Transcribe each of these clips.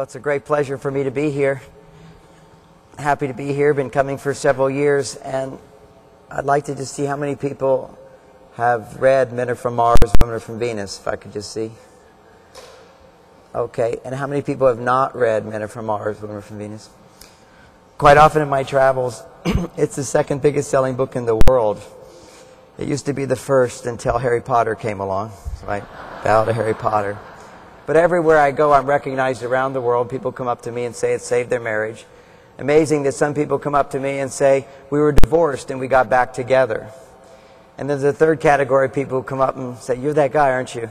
It's a great pleasure for me to be here. Happy to be here. Been coming for several years, and I'd like to just see how many people have read Men Are From Mars, Women Are From Venus, if I could just see. Okay, and how many people have not read Men Are From Mars, Women Are From Venus? Quite often in my travels, it's the second biggest selling book in the world. It used to be the first until Harry Potter came along, so I bow to Harry Potter. But everywhere I go, I'm recognized around the world. People come up to me and say it saved their marriage. Amazing that some people come up to me and say, we were divorced and we got back together. And there's a third category of people who come up and say, you're that guy, aren't you?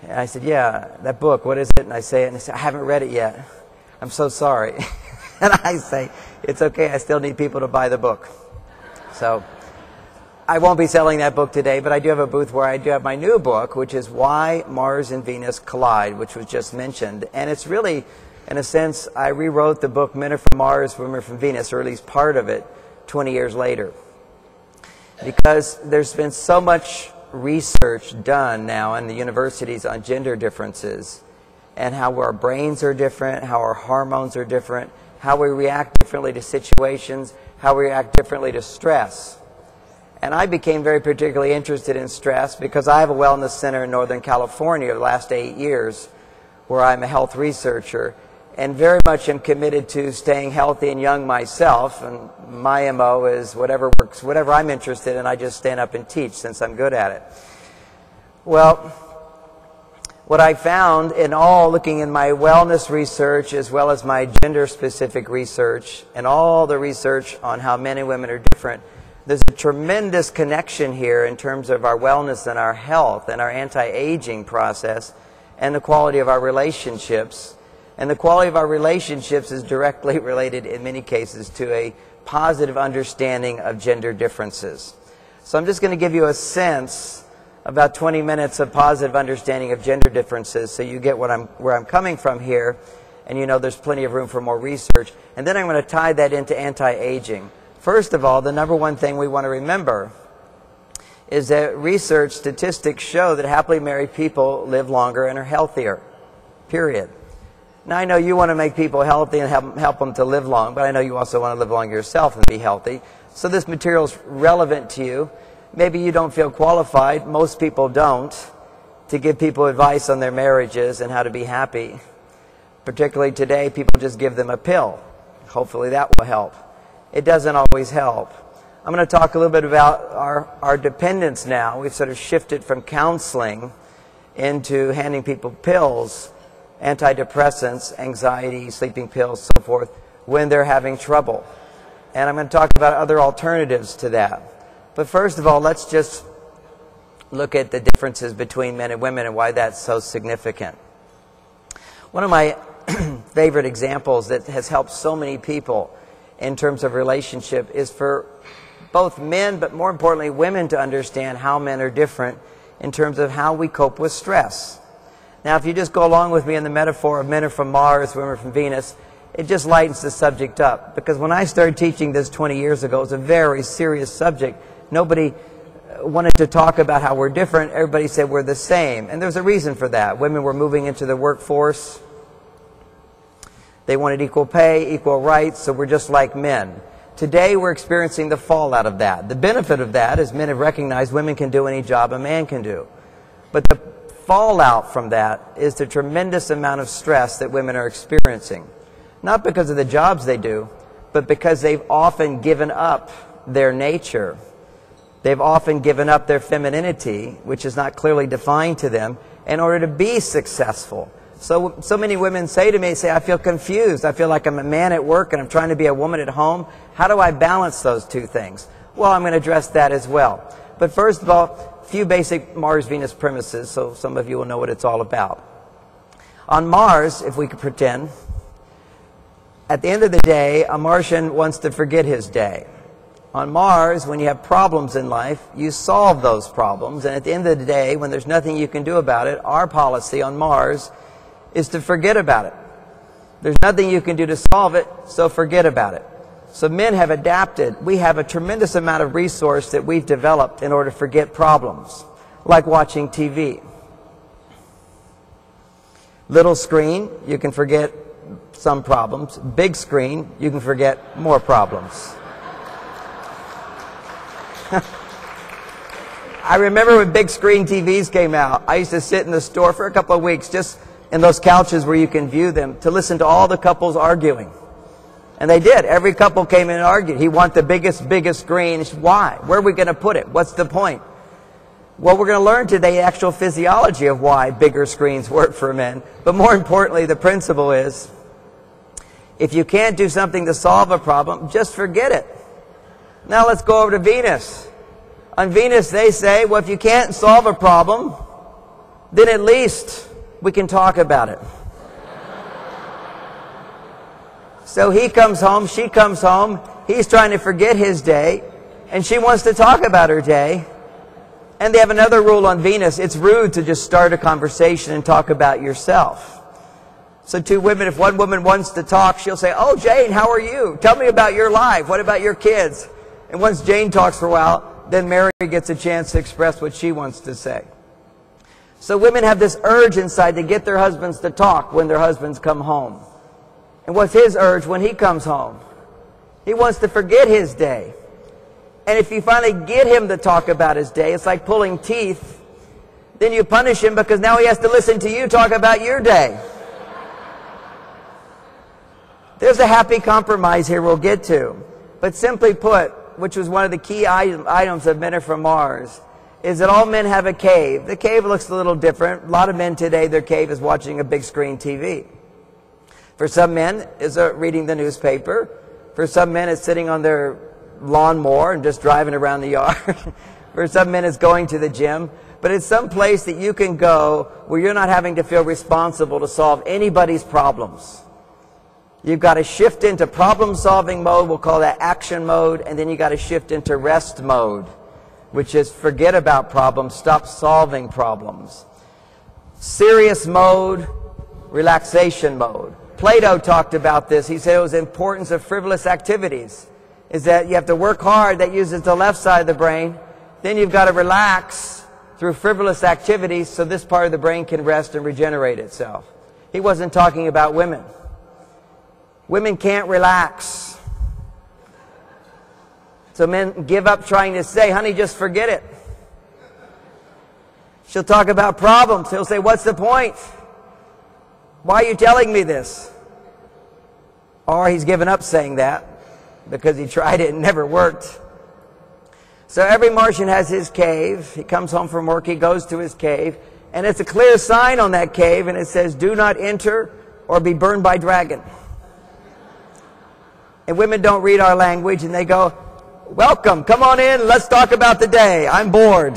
And I said, yeah, that book, what is it? And I say it, and they say, I haven't read it yet. I'm so sorry. And I say, it's okay, I still need people to buy the book. So I won't be selling that book today, but I do have a booth where I do have my new book, which is Why Mars and Venus Collide, which was just mentioned. And it's really, in a sense, I rewrote the book Men Are From Mars, Women Are From Venus, or at least part of it, 20 years later. Because there's been so much research done now in the universities on gender differences and how our brains are different, how our hormones are different, how we react differently to situations, how we react differently to stress. And I became very particularly interested in stress because I have a wellness center in Northern California the last 8 years where I'm a health researcher and very much am committed to staying healthy and young myself. And my MO is whatever works, whatever I'm interested in, I just stand up and teach since I'm good at it. Well, what I found in all looking in my wellness research as well as my gender-specific research and all the research on how men and women are different, there's a tremendous connection here in terms of our wellness and our health and our anti-aging process and the quality of our relationships. And the quality of our relationships is directly related in many cases to a positive understanding of gender differences. So I'm just going to give you a sense, about 20 minutes of positive understanding of gender differences so you get where I'm coming from here, and you know there's plenty of room for more research. And then I'm going to tie that into anti-aging. First of all, the number one thing we want to remember is that research statistics show that happily married people live longer and are healthier, period. Now, I know you want to make people healthy and help them to live long, but I know you also want to live long yourself and be healthy. So this material is relevant to you. Maybe you don't feel qualified, most people don't, to give people advice on their marriages and how to be happy. Particularly today, people just give them a pill. Hopefully that will help. It doesn't always help. I'm going to talk a little bit about our dependence now. We've sort of shifted from counseling into handing people pills, antidepressants, anxiety, sleeping pills, so forth, when they're having trouble. And I'm going to talk about other alternatives to that. But first of all, let's just look at the differences between men and women and why that's so significant. One of my favorite examples that has helped so many people in terms of relationship is for both men, but more importantly women, to understand how men are different in terms of how we cope with stress. Now, if you just go along with me in the metaphor of men are from Mars, women are from Venus, it just lightens the subject up. Because when I started teaching this 20 years ago, it was a very serious subject. Nobody wanted to talk about how we're different. Everybody said we're the same. And there's a reason for that. Women were moving into the workforce. They wanted equal pay, equal rights, so we're just like men. Today, we're experiencing the fallout of that. The benefit of that is men have recognized women can do any job a man can do. But the fallout from that is the tremendous amount of stress that women are experiencing. Not because of the jobs they do, but because they've often given up their nature. They've often given up their femininity, which is not clearly defined to them, in order to be successful. So many women say to me, I feel confused. I feel like I'm a man at work and I'm trying to be a woman at home. How do I balance those two things? Well, I'm going to address that as well. But first of all, a few basic Mars-Venus premises, so some of you will know what it's all about. On Mars, if we could pretend, at the end of the day, a Martian wants to forget his day. On Mars, when you have problems in life, you solve those problems. And at the end of the day, when there's nothing you can do about it, our policy on Mars is to forget about it. There's nothing you can do to solve it, so forget about it. So men have adapted. We have a tremendous amount of resource that we've developed in order to forget problems, like watching TV. Little screen, you can forget some problems. Big screen, you can forget more problems. I remember when big screen TVs came out, I used to sit in the store for a couple of weeks, just in those couches where you can view them, to listen to all the couples arguing. And they did. Every couple came in and argued. He wants the biggest screen. Why? Where are we going to put it? What's the point? Well, we're going to learn today the actual physiology of why bigger screens work for men. But more importantly, the principle is, if you can't do something to solve a problem, just forget it. Now let's go over to Venus. On Venus, they say, well, if you can't solve a problem, then at least we can talk about it. So he comes home, she comes home, he's trying to forget his day, and she wants to talk about her day. And they have another rule on Venus. It's rude to just start a conversation and talk about yourself. So two women, if one woman wants to talk, she'll say, oh, Jane, how are you? Tell me about your life. What about your kids? And once Jane talks for a while, then Mary gets a chance to express what she wants to say. So women have this urge inside to get their husbands to talk when their husbands come home. And what's his urge when he comes home? He wants to forget his day. And if you finally get him to talk about his day, it's like pulling teeth. Then you punish him because now he has to listen to you talk about your day. There's a happy compromise here we'll get to. But simply put, which was one of the key items of Men Are From Mars, is that all men have a cave. The cave looks a little different. A lot of men today, their cave is watching a big screen TV. For some men, it's reading the newspaper. For some men, it's sitting on their lawnmower and just driving around the yard. For some men, it's going to the gym. But it's some place that you can go where you're not having to feel responsible to solve anybody's problems. You've got to shift into problem-solving mode. We'll call that action mode. And then you've got to shift into rest mode, which is forget about problems, stop solving problems. Serious mode, relaxation mode. Plato talked about this. He said it was the importance of frivolous activities. Is that you have to work hard. That uses the left side of the brain. Then you've got to relax through frivolous activities so this part of the brain can rest and regenerate itself. He wasn't talking about women. Women can't relax. So men give up trying to say, honey, just forget it. She'll talk about problems. He'll say, what's the point? Why are you telling me this? Or he's given up saying that because he tried it and never worked. So every Martian has his cave. He comes home from work, he goes to his cave, and it's a clear sign on that cave, and it says, do not enter or be burned by dragon. And women don't read our language, and they go, welcome, come on in, let's talk about the day. I'm bored.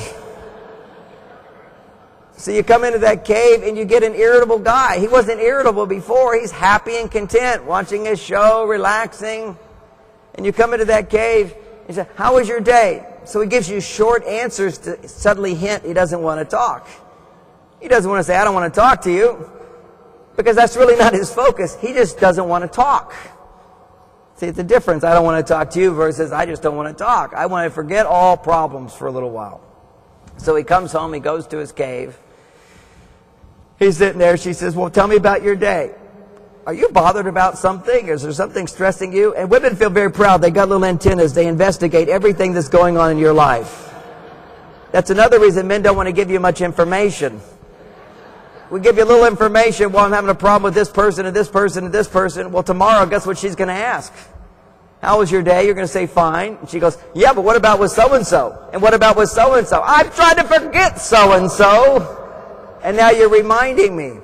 So you come into that cave, and you get an irritable guy. He wasn't irritable before. He's happy and content, watching his show, relaxing. And you come into that cave, and you say, how was your day? So he gives you short answers to subtly hint he doesn't want to talk. He doesn't want to say, I don't want to talk to you, because that's really not his focus. He just doesn't want to talk. See, it's a difference. I don't want to talk to you versus I just don't want to talk. I want to forget all problems for a little while. So he comes home, he goes to his cave. He's sitting there. She says, well, tell me about your day. Are you bothered about something? Is there something stressing you? And women feel very proud. They got little antennas. They investigate everything that's going on in your life. That's another reason men don't want to give you much information. We give you a little information. Well, I'm having a problem with this person and this person and this person. Well, tomorrow, guess what she's going to ask? How was your day? You're going to say, fine. And she goes, yeah, but what about with so-and-so? And what about with so-and-so? I'm trying to forget so-and-so. And now you're reminding me.